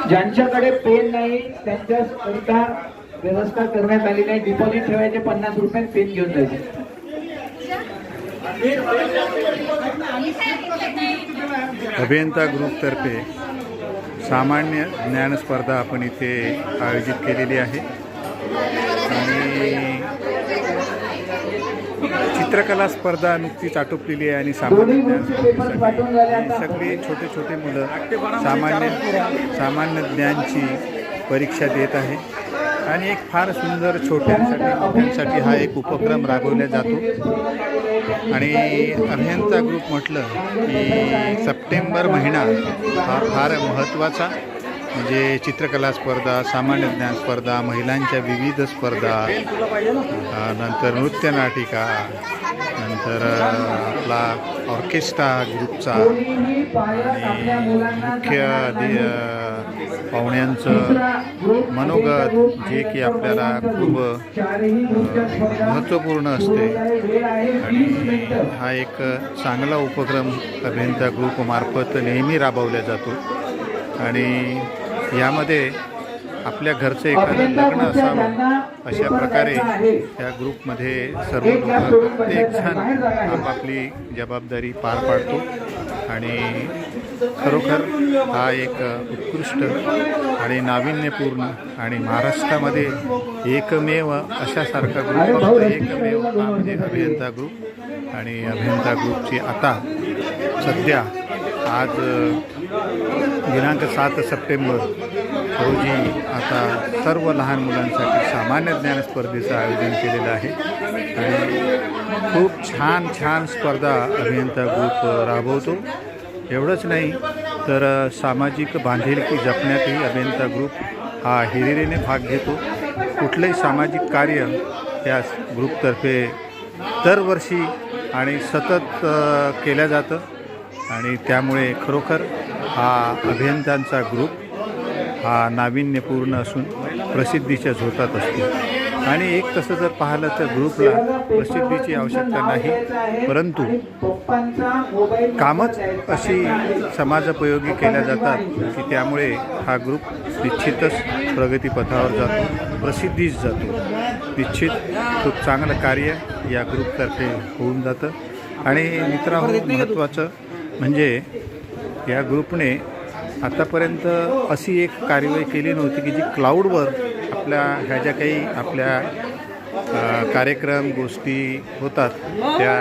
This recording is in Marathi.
ज्यांच्याकडे पेन नाही त्यांच्याकरिता व्यवस्था करण्यात आली नाही। डिपॉझिट ठेवायचे 50 रुपये, पेन घेऊन जायचे। अभियंता ग्रुप तर्फे सामान्य ज्ञान स्पर्धा आपण इथे आयोजित केलेली आहे आणि चित्रकला स्पर्धा नुकतीच आटोपलेली आहे आणि सामान्य ज्ञान सगळी छोटे छोटे मुलं सामान्य ज्ञानची परीक्षा देत आहे आणि एक फार सुंदर छोट्यांसाठी हा एक उपक्रम राबवला जातो। आणि अभियंता ग्रुप म्हटलं की सप्टेंबर महिना हा फार महत्त्वाचा, म्हणजे चित्रकला स्पर्धा, सामान्य ज्ञान स्पर्धा, महिलांच्या विविध स्पर्धा, नंतर नृत्यनाटिका, नंतर आपला ऑर्केस्ट्रा ग्रुपचा आणि मुख्य पाहुण्यांचं मनोगत जे की आपल्याला खूप महत्त्वपूर्ण असते आणि हा एक चांगला उपक्रम अभियंता ग्रुपमार्फत नेहमी राबवला जातो। आणि यामध्ये आपल्या घरचं एखादं लग्न असावं अशा प्रकारे या ग्रुपमध्ये सर्व लोक प्रत्येक जण आपापली जबाबदारी पार पाडतो आणि खरोखर हा एक उत्कृष्ट आणि नाविन्यपूर्ण आणि महाराष्ट्रामध्ये एकमेव अशासारखा ग्रुप असतो, एकमेव हा म्हणजे अभियंता ग्रुप। आणि अभियंता ग्रुपची आता सध्या आज दिनांक 7 सप्टेंबर रोजी आता सर्व लहान मुलांसाठी सामान्य ज्ञान स्पर्धेचं आयोजन केलेलं आहे आणि खूप छान स्पर्धा अभियंता ग्रुप राबवतो। एवढंच नाही तर सामाजिक बांधिलकी जपण्यातही अभियंता ग्रुप हा हिरिरीने भाग घेतो। कुठलंही सामाजिक कार्य या ग्रुपतर्फे दरवर्षी आणि सतत केलं जातं आणि त्यामुळे खरोखर हा अभियंत्यांचा ग्रुप हा नाविन्यपूर्ण असून प्रसिद्धीच्या झोतात असतो। आणि एक तसं जर पाहिलं तर ग्रुपला प्रसिद्धीची आवश्यकता नाही, परंतु कामच अशी समाजोपयोगी केल्या जातात की त्यामुळे हा ग्रुप निश्चितच प्रगतीपथावर जातो, प्रसिद्धीस जातो। निश्चित खूप चांगलं कार्य या ग्रुपतर्फे होऊन जातं। आणि मित्रांनो, महत्त्वाचं म्हणजे या ग्रुपने आतापर्यंत अशी एक कार्यवाही केली नव्हती की जी क्लाउडवर आपल्या ह्या ज्या काही आपल्या कार्यक्रम गोष्टी होतात त्या